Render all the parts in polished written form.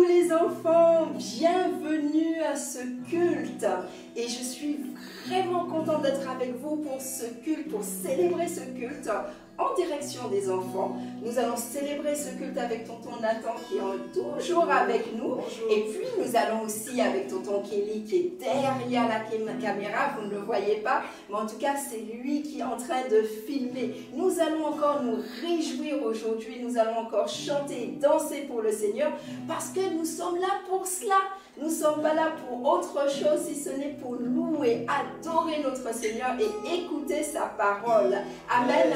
les enfants, bienvenue à ce culte. Et je suis vraiment contente d'être avec vous pour ce culte, pour célébrer ce culte en direction des enfants. Nous allons célébrer ce culte avec tonton Nathan qui est toujours avec nous. Bonjour. Et puis nous allons aussi avec tonton Kelly qui est derrière la caméra, vous ne le voyez pas, mais en tout cas c'est lui qui est en train de filmer. Nous allons encore nous réjouir aujourd'hui, nous allons encore chanter et danser pour le Seigneur parce que nous sommes là pour cela. Nous ne sommes pas là pour autre chose si ce n'est pour louer, adorer notre Seigneur et écouter sa parole. Amen.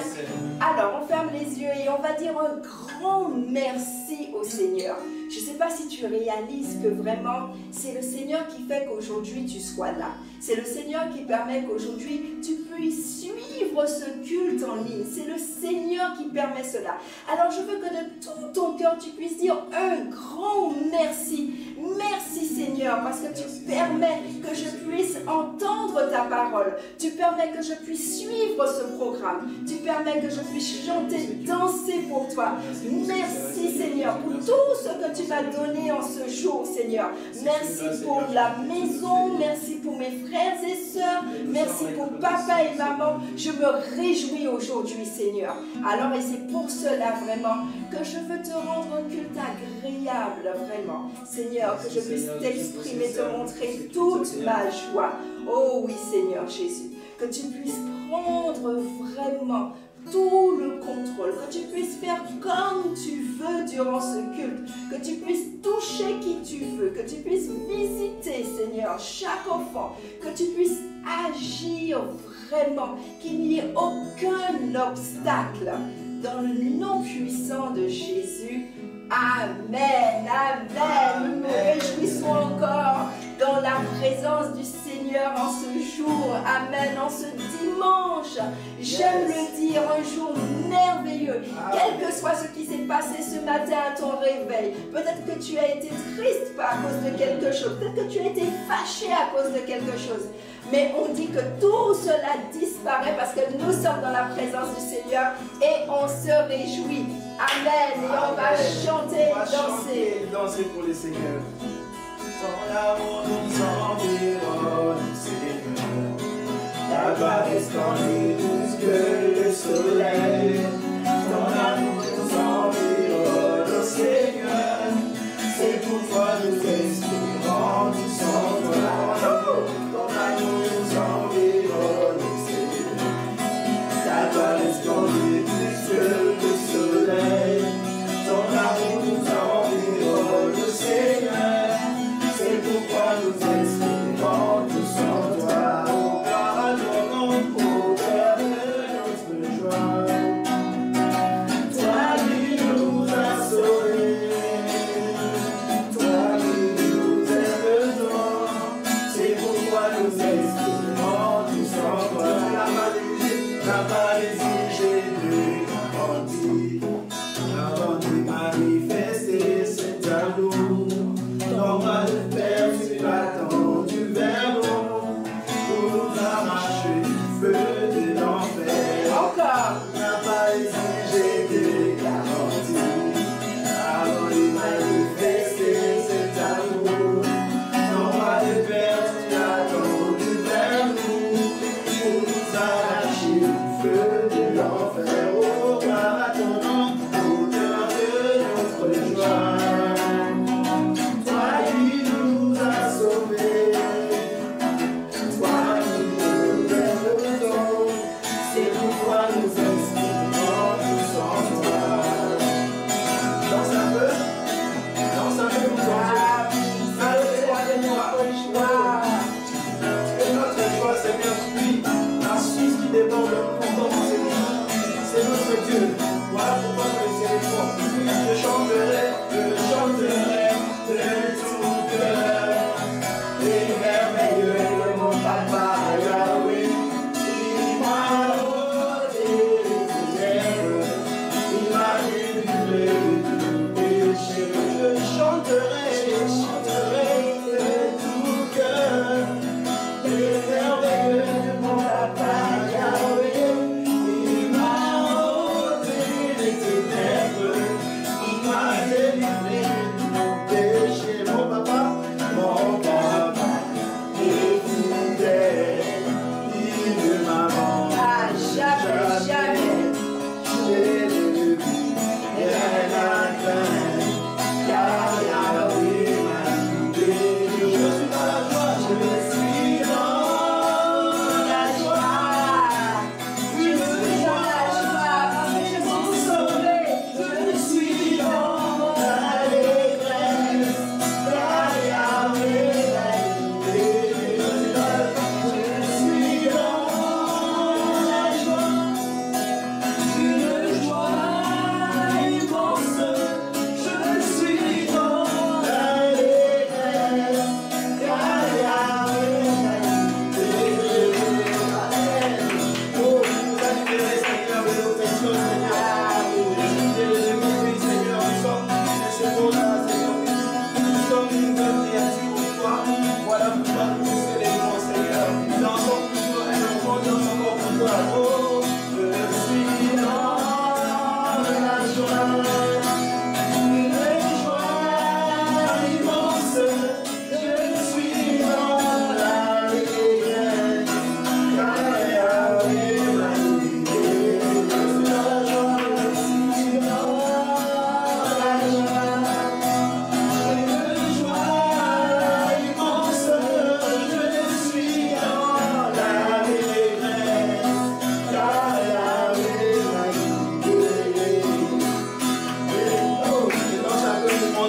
Alors, on ferme les yeux et on va dire un grand merci au Seigneur. Je ne sais pas si tu réalises que vraiment, c'est le Seigneur qui fait qu'aujourd'hui tu sois là. C'est le Seigneur qui permet qu'aujourd'hui tu puisses suivre ce culte en ligne. C'est le Seigneur qui permet cela. Alors, je veux que de tout ton cœur, tu puisses dire un grand merci. Merci Seigneur, parce que tu permets que je puisse entendre ta parole. Tu permets que je puisse suivre ce programme. Tu permets que je puisse chanter, danser pour toi. Merci Seigneur pour tout ce que tu m'as donné en ce jour, Seigneur. Merci pour la maison, merci pour mes frères et sœurs, merci pour papa et maman. Je me réjouis aujourd'hui, Seigneur. Alors, et c'est pour cela vraiment que je veux te rendre un culte agréable, vraiment. Seigneur, que je puisse t'exprimer, te montrer toute ma joie. Oh oui, Seigneur Jésus, que tu puisses prendre vraiment tout le contrôle, que tu puisses faire comme tu veux durant ce culte, que tu puisses toucher qui tu veux, que tu puisses visiter, Seigneur, chaque enfant, que tu puisses agir vraiment, qu'il n'y ait aucun obstacle. Dans le nom puissant de Jésus, Amen, Amen. Nous nous réjouissons encore dans la présence du Seigneur en ce jour, Amen, en ce dimanche. J'aime le dire, un jour merveilleux. Quel que soit ce qui s'est passé ce matin à ton réveil, peut-être que tu as été triste à cause de quelque chose, peut-être que tu as été fâché à cause de quelque chose. Mais on dit que tout cela disparaît parce que nous sommes dans la présence du Seigneur et on se réjouit. Amen. Et on va chanter, danser. Danser pour le Seigneur. Ton amour nous environne, Seigneur. Ta gloire resplendit plus que le soleil. Ton amour nous environne, Seigneur. C'est pourquoi nous espérons tous en toi. Ton amour nous environne, Seigneur. Ta gloire resplendit plus que le soleil. Ton amour nous environne, Seigneur. C'est pourquoi nous espérons tous en toi. Au cœur de notre joie.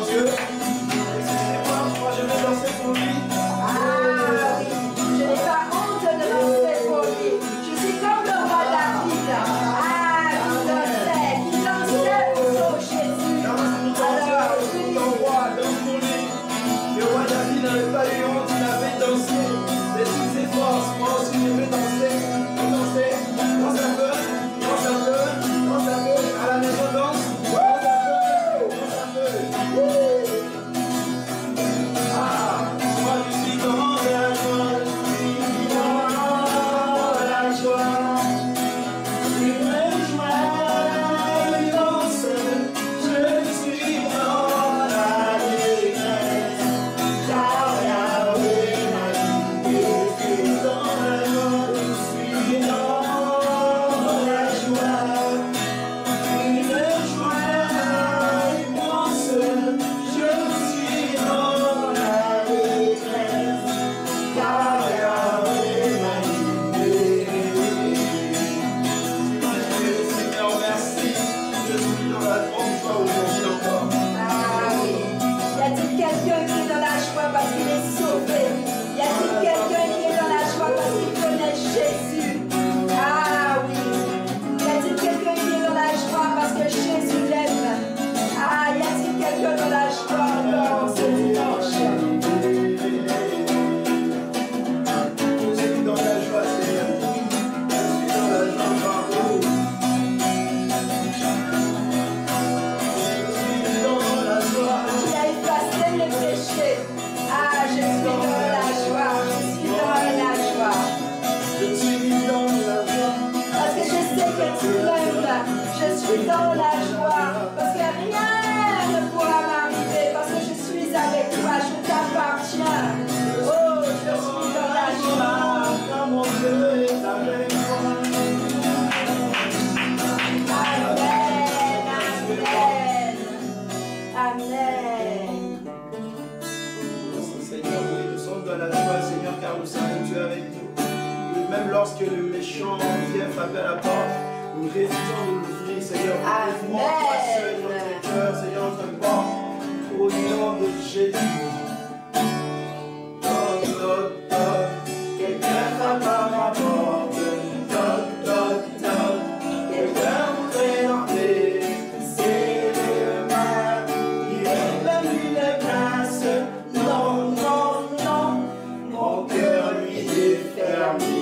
devant Dieu. Excusez-moi, moi je vais danser pour lui. Ah oui, je n'ai pas honte de danser pour lui. Je suis comme le roi David. Ah, qui dansait pour Jésus. Alors, oui. Ton roi, danse pour lui. Le roi David n'avait pas eu honte, il avait dansé. Mais toutes ses forces, moi aussi je vais danser. Danser, danse un peu, danse un peu, danse un peu. À la maison danse, danse un peu, danse un peu. Ah, moi je suis dans la joie, je suis dans la joie. Je me joins, je danse, je suis dans la détresse. Car Yahweh m'a dit, je suis dans la joie, je suis dans la joie. Je me joins, je danse, je suis dans la détresse. Car Yahweh m'a dit, Seigneur, merci, je suis dans la grande joie aujourd'hui encore. Ah oui. Y a-t-il quelqu'un qui est dans la joie parce qu'il est sauvé? Y a-t-il quelqu'un qui est dans la joie parce qu'il connaît Jésus? Ah oui. Y a-t-il quelqu'un qui est dans la joie parce que Jésus l'aime? Ah, y a-t-il quelqu'un dans la joie encore ce dimanche? Je suis dans la joie, Seigneur. Je suis dans la joie partout. Je suis dans la joie. Qui a effacé les péchés? Ah, je suis dans la joie. Je suis dans la joie. Je suis dans la joie. Parce que je sais que tu m'aimes. Je suis dans la joie. Parce que rien ne pourra m'arriver. Parce que je suis avec toi. Je t'appartiens. Oh, je suis dans la joie. Car mon Dieu est avec moi. Amen. Amen. Amen. Merci, Seigneur, oui, nous sommes dans la joie, Seigneur, car nous savons que tu es avec nous. Et même lorsque le méchant vient frapper à la porte, nous résistons de l'ouvrir, Seigneur. Ouvre-moi, toi seul, notre cœur, Seigneur, notre porte, au nom de Jésus. Toc, toc, toc, quelqu'un frappe à ma porte. Toc, toc, toc, quelqu'un voudrait entrer. C'est le mal, il réclame une place. Non, non, non, mon cœur lui est fermé.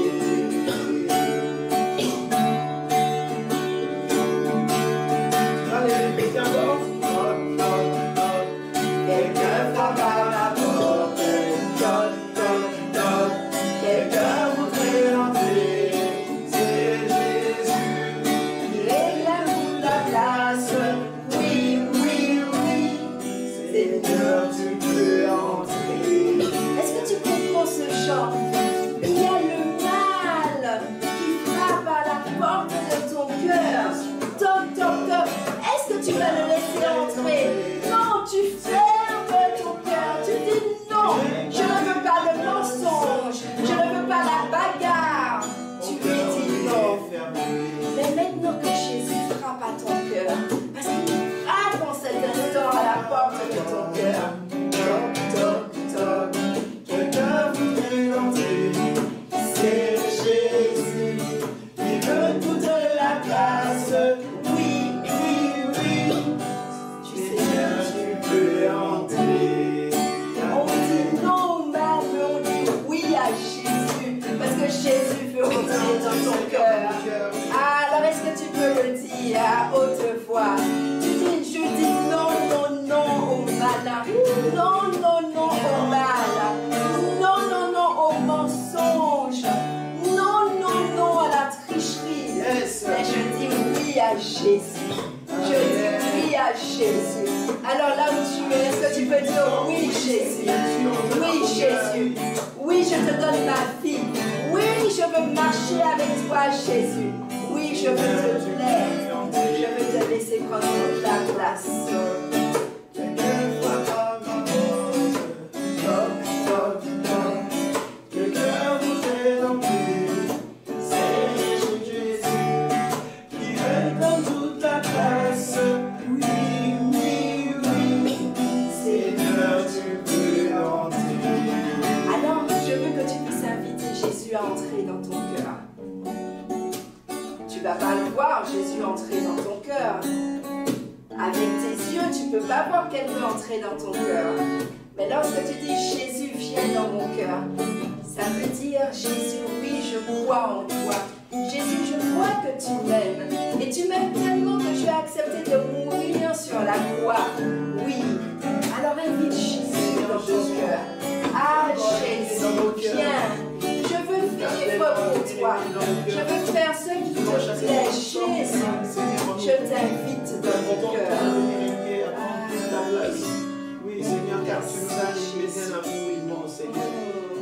Allez, quelqu'un d'autre? Toc, toc, toc, quelqu'un frappe à ma porte. Toc, toc, toc, quelqu'un voudrait entrer. C'est Jésus, Il réclame toute la place. Oui, oui, oui. Seigneur, tu peux entrer. Est-ce que tu comprends ce chant? Il y a le mal qui frappe à la porte de ton cœur. Toc, toc, toc. Est-ce que tu vas le laisser entrer? Non, tu fermes ton cœur. Tu dis non. Je ne veux pas le mensonge. Je ne veux pas la bagarre. Tu lui dis non. Mais maintenant que Jésus frappe à ton cœur, parce qu'il frappe en cet instant à la porte de ton cœur. Toc, toc, toc, quelqu'un voudrait entrer. C'est Jésus, il veut toute la place. Oui, oui, oui, Seigneur, tu peux entrer. On dit non au mal, mais on dit oui à Jésus, parce que Jésus veut entrer dans ton cœur. Alors est-ce que tu peux le dire à haute voix? Tu dis, je dis non, non, non au mal. Non, non, non au mal. Non, non, non au mensonge. Non, non, non à la tricherie. Yes. Mais je dis oui à Jésus. Je dis oui à Jésus. Alors là où tu es, est-ce que tu peux dire oui Jésus? Oui Jésus. Oui, je te donne ma vie. Oui, je veux marcher avec toi Jésus. Oui, je veux te plaire. Je veux te laisser prendre toute la place. Quelqu'un frappe à ma porte. Toc, toc, toc, quelqu'un voudrait entrer. C'est Jésus qui veut prendre toute la place. Oui, oui, oui, savoir qu'elle veut entrer dans ton cœur. Mais lorsque tu dis Jésus, viens dans mon cœur, ça veut dire Jésus, oui, je crois en toi. Jésus, je crois que tu m'aimes. Et tu m'aimes tellement que tu as accepté de mourir sur la croix. Oui. Alors invite Jésus dans ton cœur. Ah, Jésus, viens. Je veux vivre pour toi. Je veux faire ce qui te plaît. Jésus, je t'invite dans mon cœur. Oui, Seigneur, car tu nous as donné un amour immense, Seigneur.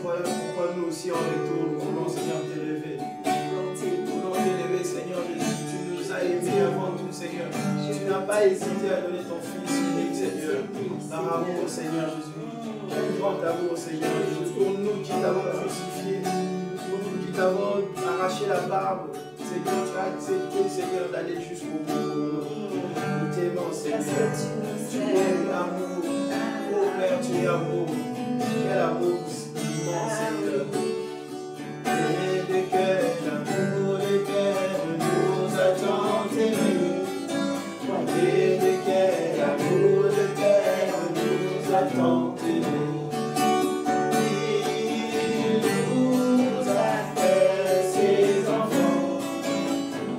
Voilà pourquoi nous aussi en retour, nous voulons, Seigneur, t'élever. Nous voulons t'élever, Seigneur Jésus. Tu nous as aimés avant tout, Seigneur. Tu n'as pas hésité à donner ton Fils unique, Seigneur. Par amour, Seigneur Jésus. Quel grand amour, Seigneur Jésus. Pour nous qui t'avons crucifié, pour nous qui t'avons arraché la barbe, Seigneur, tu as accepté, Seigneur, d'aller jusqu'au bout. Nous t'aimons, Seigneur. Tu es l'amour. Oh Père, tu es amour. Quel amour immense, Seigneur. Et de quel amour nous a tant aimés. Et de quel amour nous a tant aimés. Il nous a fait ses enfants.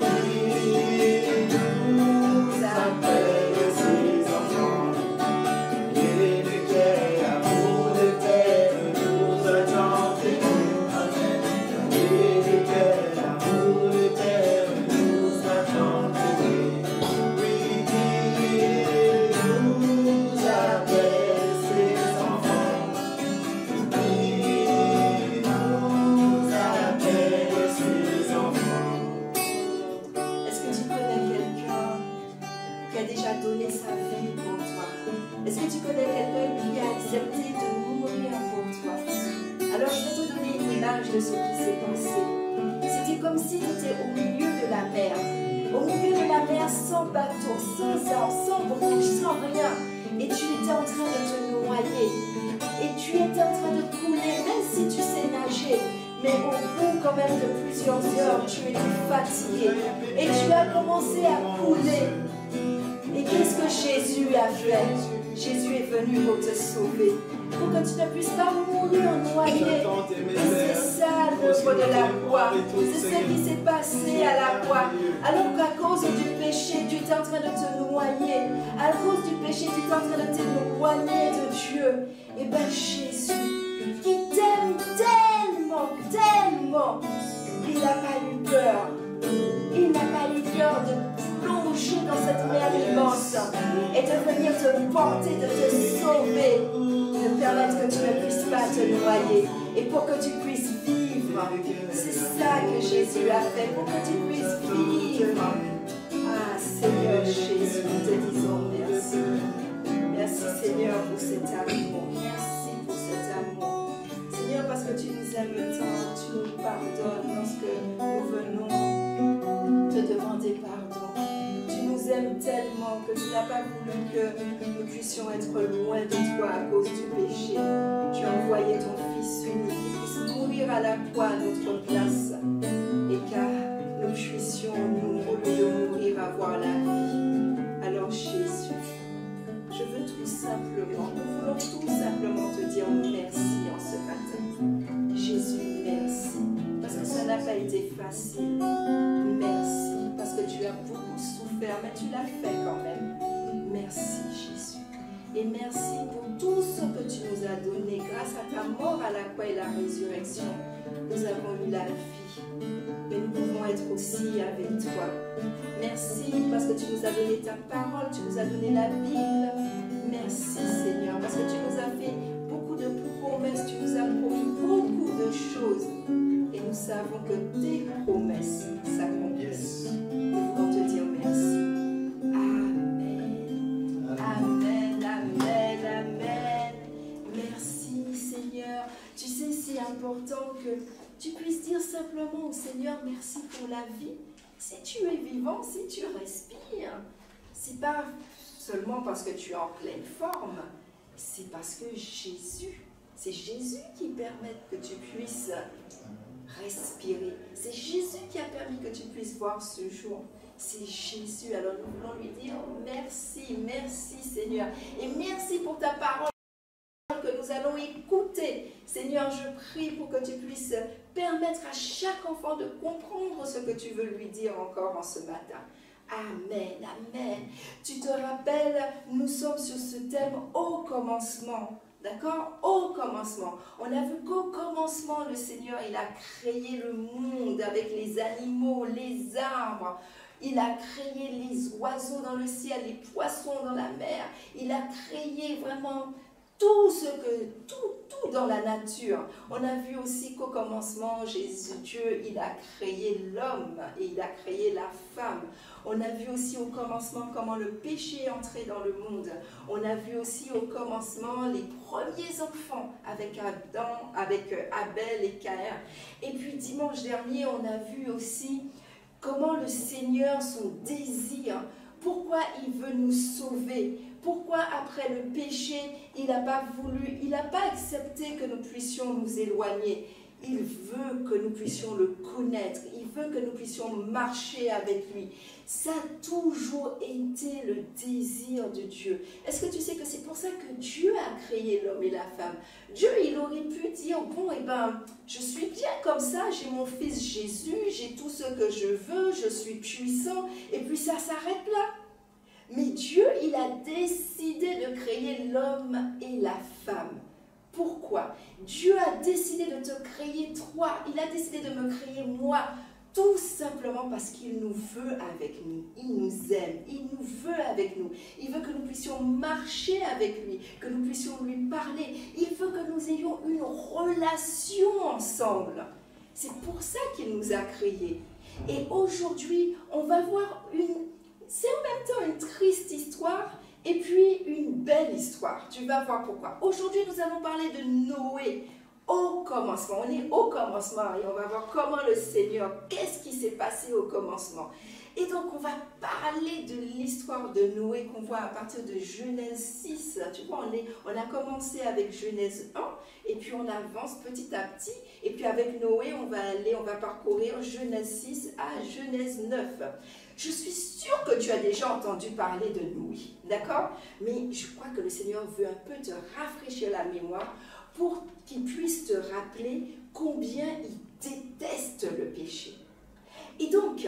Il nous appelle ses enfants. Et de quel amour nous a tant aimés. Et de quel amour nous a tant aimés. Oui, il nous appelle ses enfants. Il nous appelle ses enfants. Est-ce que tu connais quelqu'un qui a déjà donné sa vie pour toi? Est-ce que tu connais quelqu'un qui a accepté de mourir pour toi? Alors je vais te donner une image de ce qui s'est passé. C'était comme si tu étais au milieu de la mer. Au milieu de la mer, sans bateau, sans arbre, sans brouche, sans rien. Et tu étais en train de te noyer. Et tu étais en train de couler, même si tu sais nager. Mais au bout quand même de plusieurs heures, tu étais fatigué. Et tu as commencé à couler. Et qu'est-ce que Jésus a fait? Jésus est venu pour te sauver, pour que tu ne puisses pas mourir noyé. Et c'est ça l'œuvre de la croix. C'est ce qui s'est passé à la croix. Alors qu'à cause du péché, tu es en train de te noyer. À cause du péché, tu es en train de t'éloigner de Dieu. Et bien Jésus, qui t'aime tellement, tellement, il n'a pas eu peur. Il n'a pas eu peur de plonger dans cette mer immense et de venir te porter, de te sauver, de permettre que tu ne puisses pas te noyer et pour que tu puisses vivre. C'est ça que Jésus a fait, pour que tu puisses vivre. Ah Seigneur Jésus, nous te disons merci. Merci Seigneur pour cet amour. Merci pour cet amour. Seigneur, parce que tu nous aimes tant, tu nous pardonnes lorsque nous venons te demander pardon. Tu nous aimes tellement que tu n'as pas voulu que nous puissions être loin de toi à cause du péché. Tu as envoyé ton Fils unique qui puisse mourir à la croix à notre place et qu'à nous puissions, nous, au lieu de mourir, avoir la vie. Alors Jésus, je veux tout simplement, nous voulons tout simplement te dire merci en ce matin. Jésus, merci, parce que ça n'a pas été facile. Merci, parce que tu as beaucoup souffert, mais tu l'as fait quand même. Merci Jésus. Et merci pour tout ce que tu nous as donné. Grâce à ta mort à la croix et la résurrection, nous avons eu la vie. Mais nous pouvons être aussi avec toi. Merci parce que tu nous as donné ta parole, tu nous as donné la Bible. Merci Seigneur, parce que tu nous as fait beaucoup de promesses, tu nous as promis beaucoup de choses. Et nous savons que tes promesses s'accomplissent. Nous voulons te dire merci. Amen. Amen, amen, amen. Merci Seigneur. Tu sais, c'est important que tu puisses dire simplement au Seigneur merci pour la vie. Si tu es vivant, si tu respires, c'est pas seulement parce que tu es en pleine forme, c'est parce que c'est Jésus qui permet que tu puisses respirer. C'est Jésus qui a permis que tu puisses voir ce jour. c'est Jésus. Alors nous voulons lui dire merci, merci Seigneur. Et merci pour ta parole que nous allons écouter. Seigneur, je prie pour que tu puisses permettre à chaque enfant de comprendre ce que tu veux lui dire encore en ce matin. Amen, amen. Tu te rappelles, nous sommes sur ce thème au commencement. D'accord? Au commencement. On a vu qu'au commencement, le Seigneur, il a créé le monde avec les animaux, les arbres. Il a créé les oiseaux dans le ciel, les poissons dans la mer. Il a créé vraiment tout dans la nature. On a vu aussi qu'au commencement, Dieu, il a créé l'homme et il a créé la femme. On a vu aussi au commencement comment le péché est entré dans le monde. On a vu aussi au commencement les premiers enfants avec Adam, avec Abel et Caïn. Et puis dimanche dernier, on a vu aussi comment le Seigneur, son désir, pourquoi il veut nous sauver. Pourquoi après le péché, il n'a pas voulu, il n'a pas accepté que nous puissions nous éloigner. Il veut que nous puissions le connaître. Il veut que nous puissions marcher avec lui. Ça a toujours été le désir de Dieu. Est-ce que tu sais que c'est pour ça que Dieu a créé l'homme et la femme? Dieu, il aurait pu dire, bon, eh ben, je suis bien comme ça, j'ai mon fils Jésus, j'ai tout ce que je veux, je suis puissant, et puis ça s'arrête là. Mais Dieu, il a décidé de créer l'homme et la femme. Pourquoi? Dieu a décidé de te créer toi. Il a décidé de me créer moi. Tout simplement parce qu'il nous veut avec nous. Il nous aime. Il nous veut avec nous. Il veut que nous puissions marcher avec lui. Que nous puissions lui parler. Il veut que nous ayons une relation ensemble. C'est pour ça qu'il nous a créés. Et aujourd'hui, on va voir c'est en même temps une triste histoire et puis une belle histoire. Tu vas voir pourquoi. Aujourd'hui, nous allons parler de Noé au commencement. On est au commencement et on va voir comment le Seigneur, qu'est-ce qui s'est passé au commencement. Et donc, on va parler de l'histoire de Noé qu'on voit à partir de Genèse 6. Tu vois, on a commencé avec Genèse 1 et puis on avance petit à petit. Et puis avec Noé, on va parcourir Genèse 6 à Genèse 9. Je suis sûre que tu as déjà entendu parler de Noé, d'accord? Mais je crois que le Seigneur veut un peu te rafraîchir la mémoire pour qu'il puisse te rappeler combien il déteste le péché. Et donc,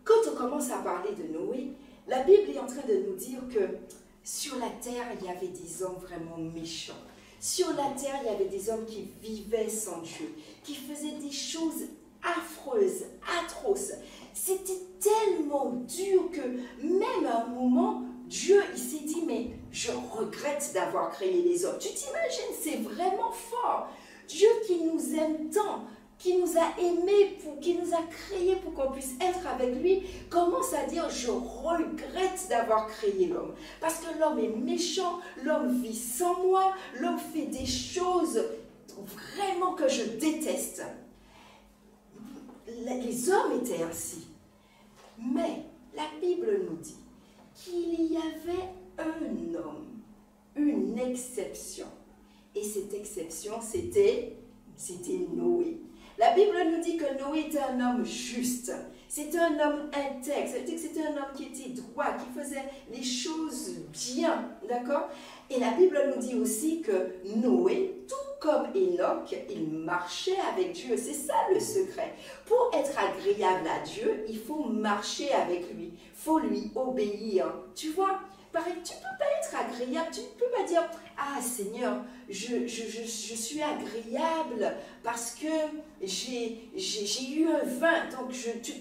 quand on commence à parler de Noé, la Bible est en train de nous dire que sur la terre, il y avait des hommes vraiment méchants. Sur la terre, il y avait des hommes qui vivaient sans Dieu, qui faisaient des choses affreuses, atroces. C'était tellement dur que même à un moment, Dieu il s'est dit, mais je regrette d'avoir créé les hommes. Tu t'imagines, c'est vraiment fort. Dieu qui nous aime tant, qui nous a aimés, qui nous a créés pour qu'on puisse être avec lui, commence à dire, je regrette d'avoir créé l'homme. Parce que l'homme est méchant, l'homme vit sans moi, l'homme fait des choses vraiment que je déteste. Les hommes étaient ainsi. Mais la Bible nous dit qu'il y avait un homme, une exception. Et cette exception, c'était Noé. La Bible nous dit que Noé était un homme juste. C'était un homme intègre. Ça veut dire que c'était un homme qui était droit, qui faisait les choses bien. D'accord? Et la Bible nous dit aussi que Noé, tout comme Enoch, il marchait avec Dieu. C'est ça le secret. Pour être agréable à Dieu, il faut marcher avec lui. Il faut lui obéir. Tu vois? Pareil, tu ne peux pas être agréable, tu ne peux pas dire « Ah Seigneur, je suis agréable parce que j'ai eu un vin, donc je te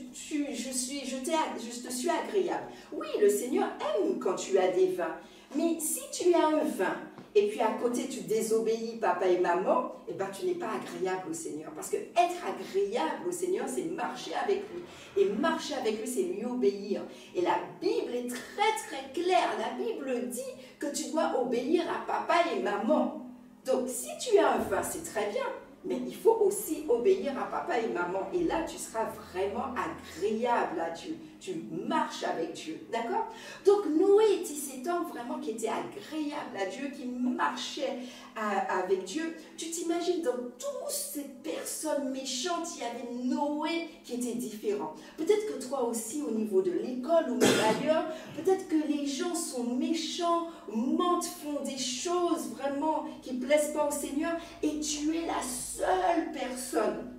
suis agréable. » Oui, le Seigneur aime quand tu as des vins, mais si tu as un vin et puis à côté tu désobéis papa et maman, eh ben, tu n'es pas agréable au Seigneur. Parce que être agréable au Seigneur, c'est marcher avec lui. Et marcher avec lui, c'est lui obéir. Et la Bible est très claire. La Bible dit que tu dois obéir à papa et maman. Donc, si tu as un vin, c'est très bien. mais il faut aussi obéir à papa et maman. Et là, tu seras vraiment agréable à Dieu. Tu marches avec Dieu, d'accord? Donc Noé était cet homme vraiment qui était agréable à Dieu, qui marchait avec Dieu. Tu t'imagines dans toutes ces personnes méchantes, il y avait Noé qui était différent. Peut-être que toi aussi, au niveau de l'école ou même ailleurs, peut-être que les gens sont méchants, mentent, font des choses vraiment qui ne plaisent pas au Seigneur, et tu es la seule personne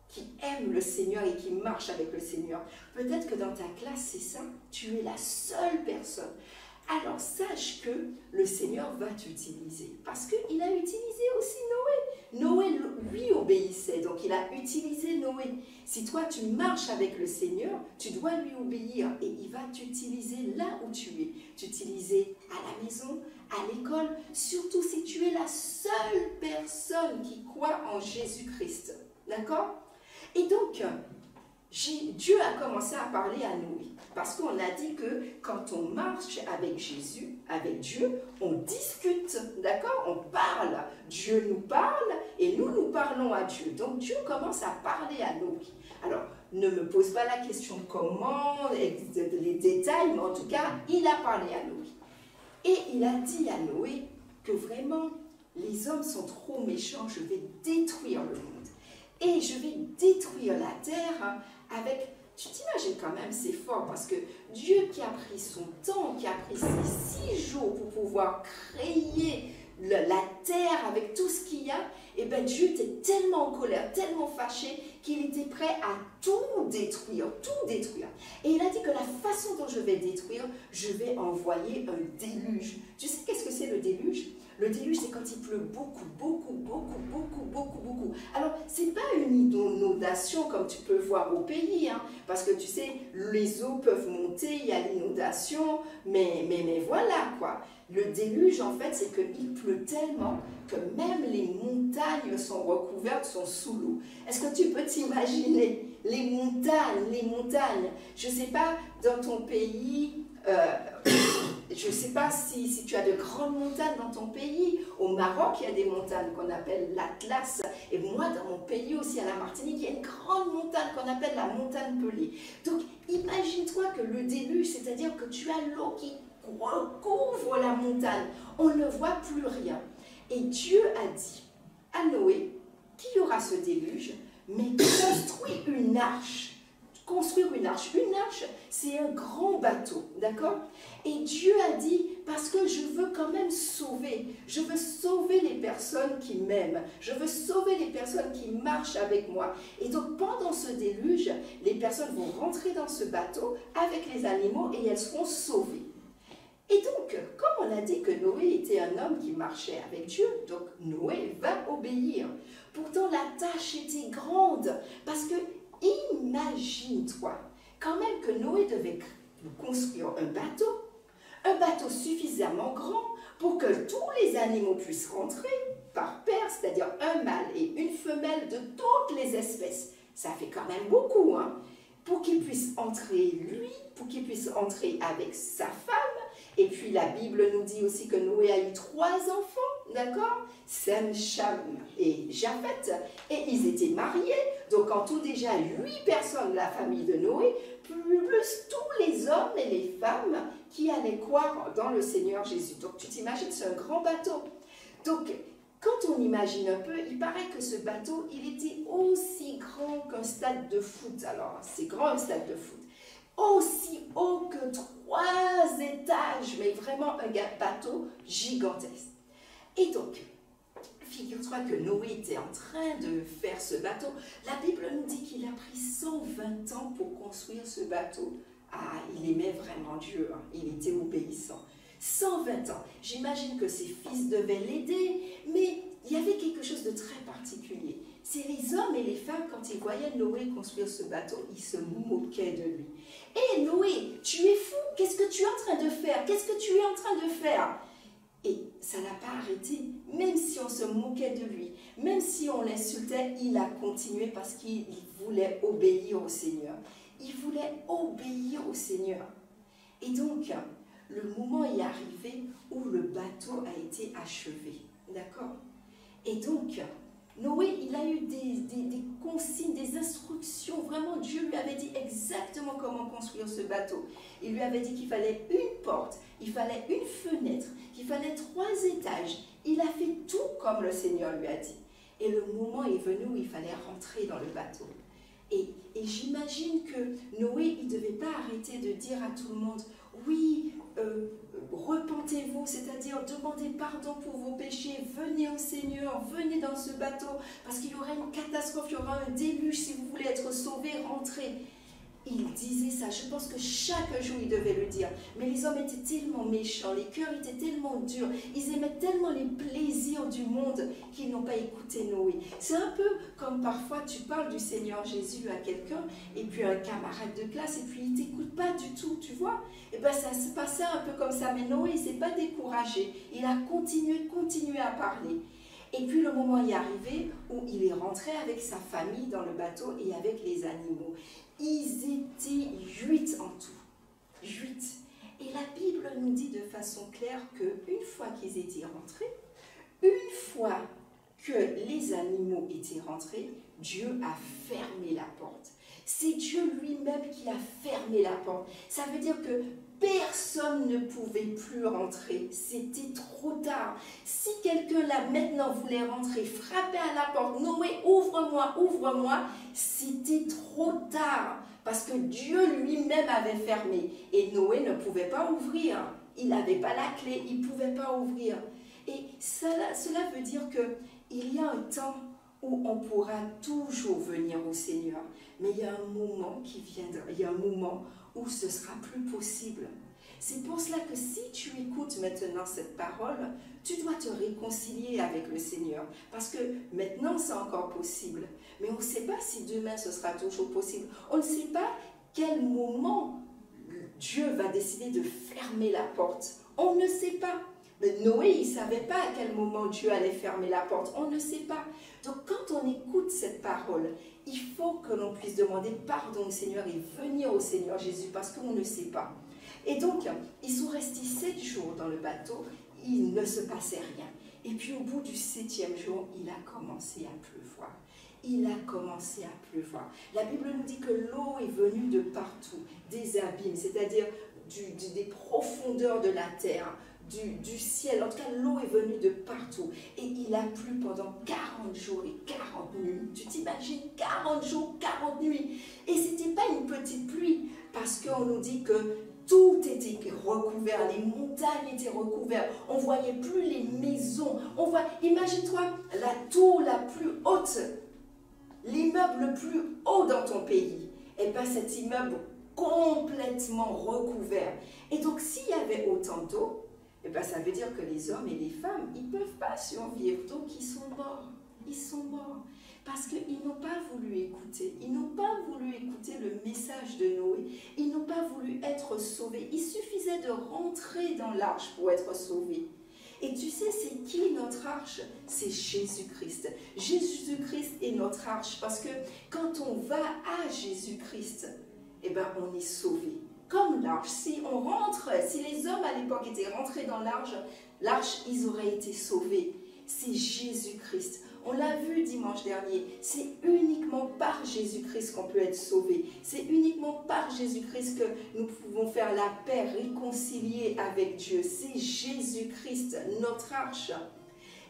qui aime le Seigneur et qui marche avec le Seigneur. Peut-être que dans ta classe, c'est ça, tu es la seule personne. Alors sache que le Seigneur va t'utiliser, parce qu'il a utilisé aussi Noé. Noé, lui, obéissait, donc il a utilisé Noé. Si toi, tu marches avec le Seigneur, tu dois lui obéir, et il va t'utiliser là où tu es. T'utiliser à la maison, à l'école, surtout si tu es la seule personne qui croit en Jésus-Christ. D'accord? Et donc, Dieu a commencé à parler à Noé. Parce qu'on a dit que quand on marche avec Jésus, avec Dieu, on discute, d'accord? On parle. Dieu nous parle et nous parlons à Dieu. Donc Dieu commence à parler à Noé. Alors, ne me pose pas la question comment, les détails, mais en tout cas, il a parlé à Noé. Et il a dit à Noé que vraiment, les hommes sont trop méchants, je vais détruire le monde. Et je vais détruire la terre avec... Tu t'imagines quand même, c'est fort, parce que Dieu qui a pris son temps, qui a pris ses 6 jours pour pouvoir créer la terre avec tout ce qu'il y a, et bien Dieu était tellement en colère, tellement fâché, qu'il était prêt à tout détruire, tout détruire. Et il a dit que la façon dont je vais détruire, je vais envoyer un déluge. Tu sais qu'est-ce que c'est le déluge? Le déluge, c'est quand il pleut beaucoup, beaucoup, beaucoup, beaucoup, beaucoup, beaucoup. Alors, ce n'est pas une inondation comme tu peux voir au pays, hein, parce que tu sais, les eaux peuvent monter, il y a l'inondation, mais voilà quoi. Le déluge, en fait, c'est qu'il pleut tellement que même les montagnes sont recouvertes, sont sous l'eau. Est-ce que tu peux t'imaginer les montagnes? Je ne sais pas, dans ton pays... je ne sais pas si tu as de grandes montagnes dans ton pays. Au Maroc, il y a des montagnes qu'on appelle l'Atlas. Et moi, dans mon pays aussi, à la Martinique, il y a une grande montagne qu'on appelle la montagne Pelée. Donc, imagine-toi que le déluge, c'est-à-dire que tu as l'eau qui recouvre la montagne. On ne voit plus rien. Et Dieu a dit à Noé qu'il y aura ce déluge, mais construis une arche. Construire une arche. Une arche, c'est un grand bateau, d'accord? Et Dieu a dit, parce que je veux quand même sauver. Je veux sauver les personnes qui m'aiment. Je veux sauver les personnes qui marchent avec moi. Et donc, pendant ce déluge, les personnes vont rentrer dans ce bateau avec les animaux et elles seront sauvées. Et donc, comme on a dit que Noé était un homme qui marchait avec Dieu, donc Noé va obéir. Pourtant, la tâche était grande, parce que imagine-toi, quand même que Noé devait construire un bateau suffisamment grand pour que tous les animaux puissent rentrer par paire, c'est-à-dire un mâle et une femelle de toutes les espèces. Ça fait quand même beaucoup, hein? Pour qu'il puisse entrer lui, pour qu'il puisse entrer avec sa femme. Et puis la Bible nous dit aussi que Noé a eu 3 enfants, d'accord? Sem, Cham et Japheth. Et ils étaient mariés. Donc en tout déjà 8 personnes de la famille de Noé, plus tous les hommes et les femmes qui allaient croire dans le Seigneur Jésus. Donc tu t'imagines, c'est un grand bateau. Donc quand on imagine un peu, il paraît que ce bateau, il était aussi grand qu'un stade de foot. Alors c'est grand un stade de foot. Aussi haut que 3 étages, mais vraiment un bateau gigantesque. Et donc, figure-toi que Noé était en train de faire ce bateau. La Bible nous dit qu'il a pris 120 ans pour construire ce bateau. Ah, il aimait vraiment Dieu, hein. Il était obéissant. 120 ans. J'imagine que ses fils devaient l'aider, mais il y avait quelque chose de très particulier. C'est les hommes et les femmes, quand ils voyaient Noé construire ce bateau, ils se moquaient de lui. « Hé Noé, tu es fou, qu'est-ce que tu es en train de faire? Qu'est-ce que tu es en train de faire ?» Et ça n'a pas arrêté, même si on se moquait de lui, même si on l'insultait, il a continué parce qu'il voulait obéir au Seigneur. Il voulait obéir au Seigneur. Et donc, le moment est arrivé où le bateau a été achevé, d'accord? Et donc, Noé, il a eu des consignes, des instructions. Vraiment, Dieu lui avait dit exactement comment construire ce bateau. Il lui avait dit qu'il fallait une porte, il fallait une fenêtre, qu'il fallait 3 étages. Il a fait tout comme le Seigneur lui a dit. Et le moment est venu où il fallait rentrer dans le bateau. Et j'imagine que Noé, il ne devait pas arrêter de dire à tout le monde, oui, repentez-vous, c'est-à-dire demandez pardon pour vos péchés, venez au Seigneur, venez dans ce bateau, parce qu'il y aura une catastrophe, il y aura un déluge, si vous voulez être sauvés, rentrez. Il disait ça, je pense que chaque jour il devait le dire. Mais les hommes étaient tellement méchants, les cœurs étaient tellement durs, ils aimaient tellement les plaisirs du monde qu'ils n'ont pas écouté Noé. C'est un peu comme parfois tu parles du Seigneur Jésus à quelqu'un, et puis un camarade de classe, et puis il ne t'écoute pas du tout, tu vois. Et bien ça se passait un peu comme ça, mais Noé il ne s'est pas découragé, il a continué à parler. Et puis le moment y est arrivé où il est rentré avec sa famille dans le bateau et avec les animaux. Ils étaient 8 en tout. 8. Et la Bible nous dit de façon claire qu'une fois qu'ils étaient rentrés, une fois que les animaux étaient rentrés, Dieu a fermé la porte. C'est Dieu lui-même qui a fermé la porte. Ça veut dire que personne ne pouvait plus rentrer. C'était trop tard. Si quelqu'un là maintenant voulait rentrer, frapper à la porte, Noé, ouvre-moi, ouvre-moi, c'était trop tard. Parce que Dieu lui-même avait fermé. Et Noé ne pouvait pas ouvrir. Il n'avait pas la clé, il ne pouvait pas ouvrir. Et cela veut dire qu'il y a un temps où on pourra toujours venir au Seigneur. Mais il y a un moment qui viendra, il y a un moment où ce sera plus possible. C'est pour cela que si tu écoutes maintenant cette parole, tu dois te réconcilier avec le Seigneur. Parce que maintenant, c'est encore possible. Mais on ne sait pas si demain, ce sera toujours possible. On ne sait pas quel moment Dieu va décider de fermer la porte. On ne sait pas. Mais Noé, il ne savait pas à quel moment Dieu allait fermer la porte. On ne sait pas. Donc, quand on écoute cette parole, il faut que l'on puisse demander pardon au Seigneur et venir au Seigneur Jésus parce qu'on ne sait pas. Et donc, ils sont restés 7 jours dans le bateau, il ne se passait rien. Et puis, au bout du 7e jour, il a commencé à pleuvoir. Il a commencé à pleuvoir. La Bible nous dit que l'eau est venue de partout, des abîmes, c'est-à-dire des profondeurs de la terre, du ciel. En tout cas, l'eau est venue de partout. Et il a plu pendant 40 jours et 40 nuits. Tu t'imagines, 40 jours, 40 nuits. Et ce n'était pas une petite pluie, parce qu'on nous dit que tout était recouvert, les montagnes étaient recouvertes, on ne voyait plus les maisons. Imagine-toi la tour la plus haute, l'immeuble le plus haut dans ton pays. Et bien cet immeuble complètement recouvert. Et donc s'il y avait autant d'eau, et bien ça veut dire que les hommes et les femmes, ils ne peuvent pas survivre. Donc ils sont morts. Ils sont morts. Parce qu'ils n'ont pas voulu écouter. Ils n'ont pas voulu écouter le message de Noé. Ils n'ont pas voulu être sauvés. Il suffisait de rentrer dans l'arche pour être sauvés. Et tu sais, c'est qui notre arche? C'est Jésus-Christ. Jésus-Christ est notre arche. Parce que quand on va à Jésus-Christ, eh ben, on est sauvé. Comme l'arche, si on rentre, si les hommes à l'époque étaient rentrés dans l'arche, ils auraient été sauvés. C'est Jésus-Christ. On l'a vu dimanche dernier, c'est uniquement par Jésus-Christ qu'on peut être sauvé. C'est uniquement par Jésus-Christ que nous pouvons faire la paix, réconcilier avec Dieu. C'est Jésus-Christ, notre arche.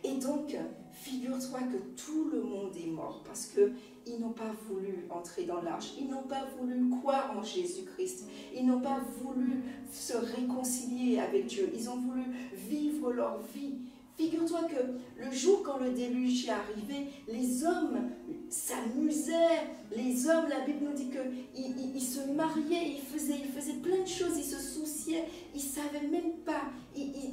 Et donc, figure-toi que tout le monde est mort parce qu'ils n'ont pas voulu entrer dans l'arche. Ils n'ont pas voulu croire en Jésus-Christ. Ils n'ont pas voulu se réconcilier avec Dieu. Ils ont voulu vivre leur vie. Figure-toi que le jour quand le déluge est arrivé, les hommes s'amusaient, les hommes, la Bible nous dit qu'ils se mariaient, ils faisaient plein de choses, ils se souciaient, ils ne savaient même pas.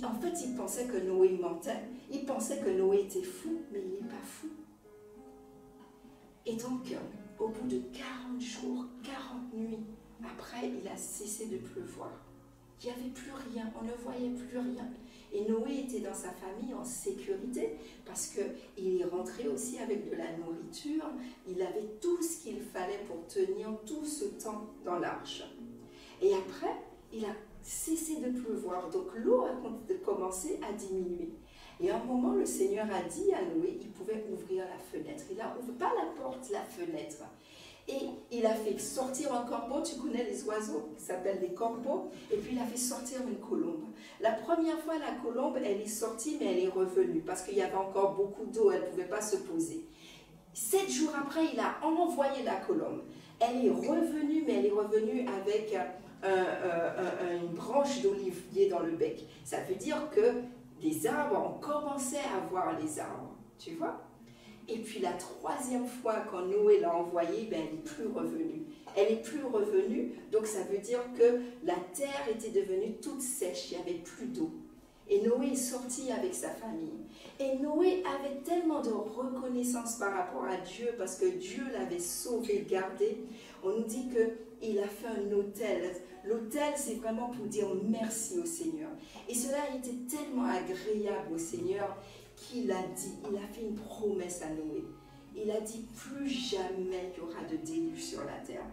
En fait, ils pensaient que Noé mentait, ils pensaient que Noé était fou, mais il n'est pas fou. Et donc, au bout de 40 jours, 40 nuits, après, il a cessé de pleuvoir. Il n'y avait plus rien, on ne voyait plus rien. Et Noé était dans sa famille en sécurité parce qu'il est rentré aussi avec de la nourriture. Il avait tout ce qu'il fallait pour tenir tout ce temps dans l'arche. Et après, il a cessé de pleuvoir. Donc l'eau a commencé à diminuer. Et à un moment, le Seigneur a dit à Noé, il pouvait ouvrir la fenêtre. Il a ouvert, pas la porte, la fenêtre. Et il a fait sortir un corbeau, tu connais les oiseaux, qui s'appellent des corbeaux, et puis il a fait sortir une colombe. La première fois, la colombe, elle est sortie, mais elle est revenue, parce qu'il y avait encore beaucoup d'eau, elle ne pouvait pas se poser. 7 jours après, il a envoyé la colombe. Elle est revenue, mais elle est revenue avec une branche d'olivier dans le bec. Ça veut dire que les arbres ont commencé à voir les arbres, tu vois. Et puis la 3e fois, quand Noé l'a envoyée, ben, elle n'est plus revenue. Elle n'est plus revenue, donc ça veut dire que la terre était devenue toute sèche, il n'y avait plus d'eau. Et Noé est sorti avec sa famille. Et Noé avait tellement de reconnaissance par rapport à Dieu, parce que Dieu l'avait sauvé, gardé. On nous dit qu'il a fait un autel. L'autel, c'est vraiment pour dire merci au Seigneur. Et cela a été tellement agréable au Seigneur qu'il a dit, il a fait une promesse à Noé. Il a dit, plus jamais il y aura de déluge sur la terre.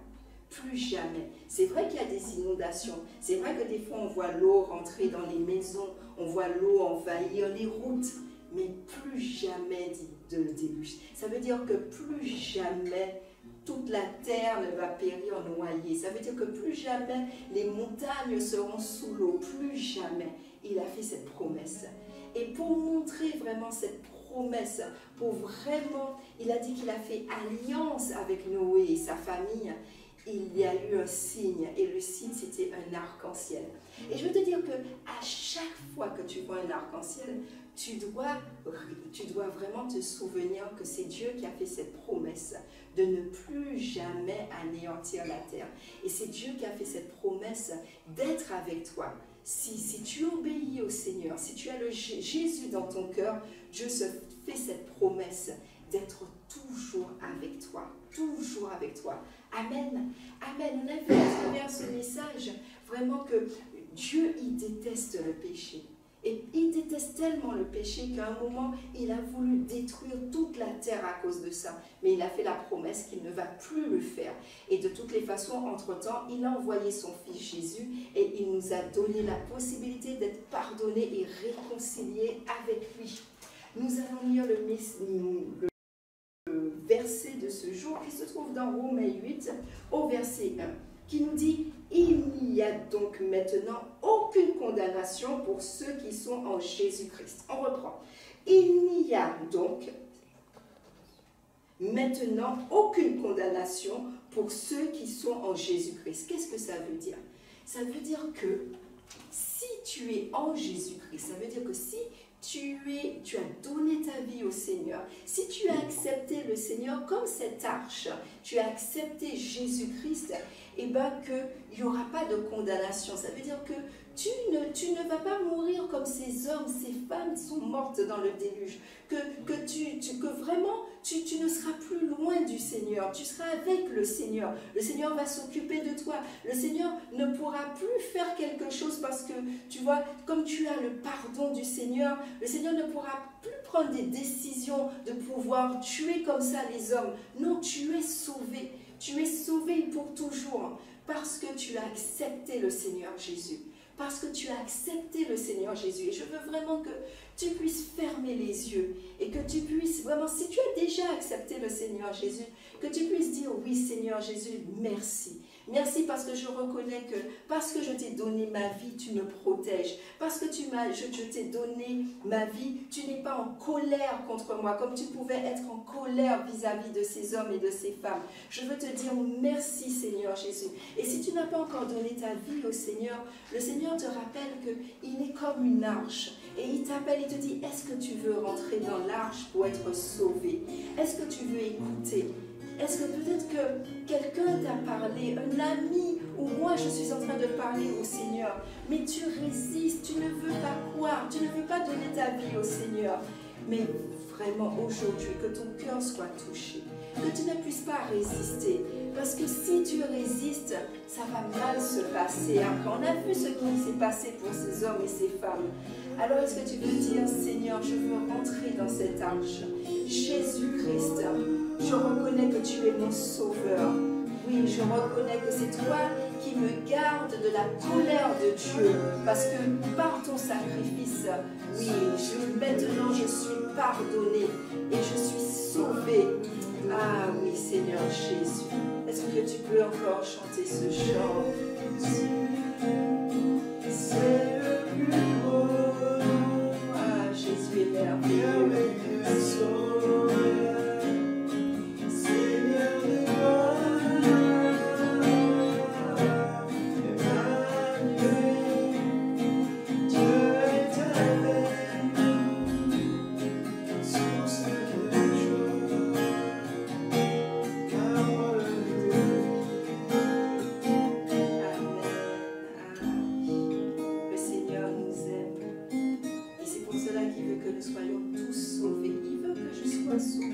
Plus jamais. C'est vrai qu'il y a des inondations. C'est vrai que des fois, on voit l'eau rentrer dans les maisons, on voit l'eau envahir les routes, mais plus jamais de déluge. Ça veut dire que plus jamais toute la terre ne va périr noyée. Ça veut dire que plus jamais les montagnes seront sous l'eau. Plus jamais. Il a fait cette promesse. Et pour montrer vraiment cette promesse, pour vraiment, il a dit qu'il a fait alliance avec Noé et sa famille. Il y a eu un signe, et le signe c'était un arc-en-ciel. Et je veux te dire que à chaque fois que tu vois un arc-en-ciel, tu dois vraiment te souvenir que c'est Dieu qui a fait cette promesse de ne plus jamais anéantir la terre. Et c'est Dieu qui a fait cette promesse d'être avec toi. Si tu obéis au Seigneur, si tu as le Jésus dans ton cœur, Dieu se fait cette promesse d'être toujours avec toi. Toujours avec toi. Amen. Amen. On a vu à travers ce message vraiment que Dieu, il déteste le péché. Et il déteste tellement le péché qu'à un moment, il a voulu détruire toute la terre à cause de ça. Mais il a fait la promesse qu'il ne va plus le faire. Et de toutes les façons, entre-temps, il a envoyé son Fils Jésus et il nous a donné la possibilité d'être pardonnés et réconciliés avec lui. Nous allons lire le verset de ce jour qui se trouve dans Romains 8 au verset 1 qui nous dit « Il n'y a donc maintenant aucune condamnation pour ceux qui sont en Jésus-Christ. » On reprend. « Il n'y a donc maintenant aucune condamnation pour ceux qui sont en Jésus-Christ. » Qu'est-ce que ça veut dire? Ça veut dire que si tu es en Jésus-Christ, ça veut dire que si tu as donné ta vie au Seigneur, si tu as accepté le Seigneur comme cette arche, tu as accepté Jésus-Christ, et bien qu'il n'y aura pas de condamnation. Ça veut dire que tu ne vas pas mourir comme ces hommes, ces femmes sont mortes dans le déluge, que vraiment tu ne seras plus loin du Seigneur, tu seras avec le Seigneur va s'occuper de toi, le Seigneur ne pourra plus faire quelque chose parce que, tu vois, comme tu as le pardon du Seigneur, le Seigneur ne pourra plus prendre des décisions de pouvoir tuer comme ça les hommes. Non, tu es sauvé pour toujours parce que tu as accepté le Seigneur Jésus. Parce que tu as accepté le Seigneur Jésus. Et je veux vraiment que tu puisses fermer les yeux et que tu puisses vraiment, si tu as déjà accepté le Seigneur Jésus, que tu puisses dire oui Seigneur Jésus, merci. Merci parce que je reconnais que parce que je t'ai donné ma vie, tu me protèges. Parce que je t'ai donné ma vie, tu n'es pas en colère contre moi, comme tu pouvais être en colère vis-à-vis de ces hommes et de ces femmes. Je veux te dire merci Seigneur Jésus. Et si tu n'as pas encore donné ta vie au Seigneur, le Seigneur te rappelle qu'il est comme une arche. Et il t'appelle, il te dit, est-ce que tu veux rentrer dans l'arche pour être sauvé? Est-ce que tu veux écouter? Est-ce que peut-être que quelqu'un t'a parlé, un ami, ou moi je suis en train de parler au Seigneur, mais tu résistes, tu ne veux pas croire, tu ne veux pas donner ta vie au Seigneur. Mais vraiment aujourd'hui, que ton cœur soit touché, que tu ne puisses pas résister. Parce que si tu résistes, ça va mal se passer. Après, on a vu ce qui s'est passé pour ces hommes et ces femmes. Alors est-ce que tu veux dire, Seigneur, je veux rentrer dans cette arche. Jésus-Christ, je reconnais que tu es mon sauveur. Oui, je reconnais que c'est toi qui me garde de la colère de Dieu. Parce que par ton sacrifice, oui, maintenant pardonné et je suis sauvé. Ah oui, Seigneur Jésus. Est-ce que tu peux encore chanter ce chant? C'est le plus beau. Ah, Jésus est merveilleux. Seigneur des gloires, Emmanuel, Dieu est avec nous, source de joie, parole de Amen. Le Seigneur nous aime. Et c'est pour cela qu'il veut que nous soyons tous sauvés. Il veut que je sois sauvé.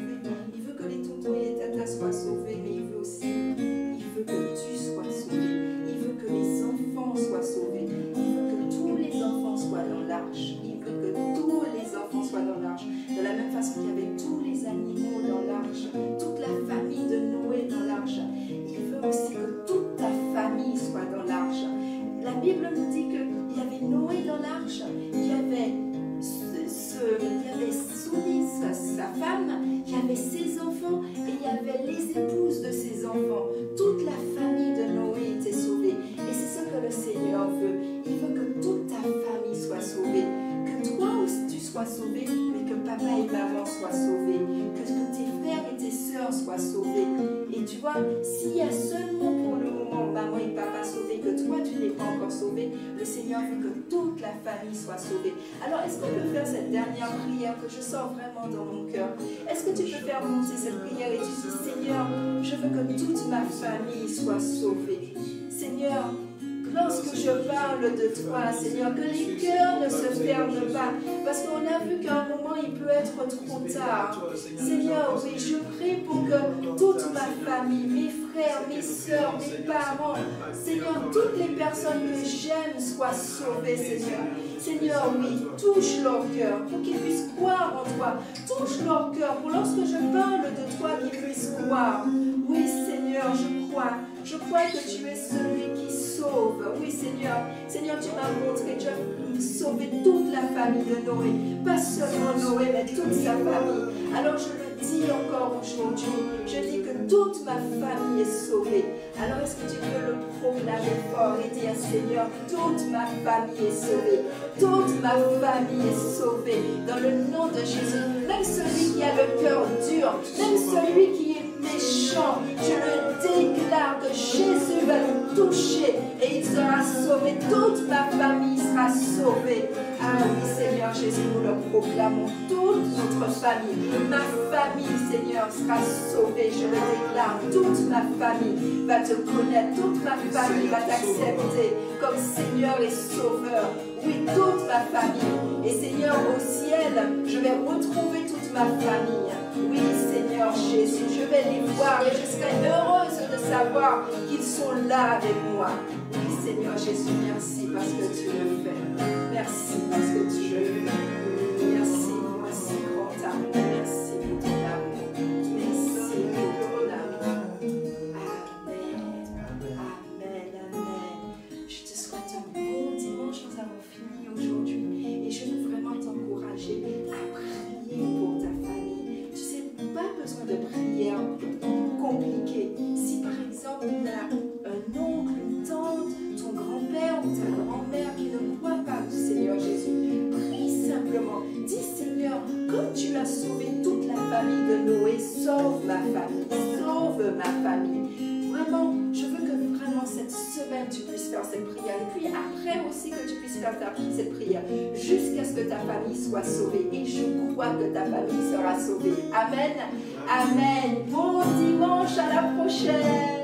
Il veut que les tontons et les tatas soient sauvés. Mais il veut aussi, il veut que tu sois sauvé. Il veut que les enfants soient sauvés. Il veut que tous les enfants soient dans l'arche. Il veut que tous les enfants soient dans l'arche. De la même façon qu'il y avait tous les animaux dans l'arche. Toute la famille de Noé dans l'arche. Il veut aussi que toute ta famille soit dans l'arche. La Bible nous dit qu'il y avait Noé dans l'arche, il y avait Souris, sa femme, il y avait ses enfants et il y avait les épouses de ses enfants. Toute la famille de Noé était sauvée. Et c'est ce que le Seigneur veut. Il veut que toute ta famille soit sauvée. Que toi aussi tu sois sauvé, mais que papa et maman soient sauvés. Que tes frères et tes sœurs soient sauvés. Et tu vois, s'il y a seulement pour le moment maman et papa sauvés, que toi tu n'es pas encore sauvé, le Seigneur veut que toute la famille soit sauvée. Alors est-ce qu'on peut faire cette dernière prière que je sens vraiment dans mon cœur? Est-ce que tu peux faire monter cette prière et tu dis, Seigneur, je veux que toute ma famille soit sauvée. Seigneur, lorsque je parle de toi, Seigneur, que les cœurs ne se ferment pas, parce qu'on a vu qu'à un moment il peut être trop tard. Seigneur, oui, je prie pour que toute ma famille, mes frères, mes soeurs, mes parents, Seigneur, toutes les personnes que j'aime soient sauvées, Seigneur. Seigneur, oui, touche leur cœur pour qu'ils puissent croire en toi. Touche leur cœur pour lorsque je parle de toi, qu'ils puissent croire. Oui, Seigneur, je crois. Je crois que tu es celui qui sauve. Oui, Seigneur. Seigneur, tu m'as montré, tu as sauvé toute la famille de Noé. Pas seulement Noé, mais toute sa famille. Alors je le dis encore aujourd'hui. Je dis que toute ma famille est sauvée. Alors est-ce que tu peux le proclamer fort et dire, Seigneur, toute ma famille est sauvée. Toute ma famille est sauvée. Dans le nom de Jésus. Même celui qui a le cœur dur. Même celui qui est méchant. Je le déclare que Jésus va le toucher et il sera sauvé. Toute ma famille sera sauvée. Ah oui, Seigneur Jésus, nous le proclamons. Toute notre famille, ma famille, Seigneur, sera sauvée. Je le déclare. Toute ma famille va te connaître. Toute ma famille va t'accepter comme Seigneur et Sauveur. Oui, toute ma famille. Et Seigneur, au ciel, je vais retrouver toute ma famille. Oui, Seigneur Jésus, je vais les voir et je serai heureuse de savoir qu'ils sont là avec moi. Oui, Seigneur Jésus, merci parce que tu le fais. Merci parce que tu le fais. Merci pour un si grand amour. Merci pour ton amour. Merci pour ton amour. Amen. Amen. Amen. Je te souhaite un bon dimanche. Nous avons fini aujourd'hui et je veux vraiment t'encourager à prier pour ta famille. Tu sais, pas besoin de prière compliquée. Si par exemple il y a un oncle, une tante, ton grand-père ou ta grand-mère qui ne croit pas au Seigneur Jésus, prie simplement. Dis, Seigneur, comme tu as sauvé toute la famille de Noé, sauve ma famille, sauve ma famille. Vraiment, je veux que vraiment cette semaine tu puisses faire cette prière. Et puis après aussi que tu puisses faire cette prière jusqu'à ce que ta famille soit sauvée. Et je crois que ta famille sera sauvée. Amen. Amen. Bon dimanche, à la prochaine.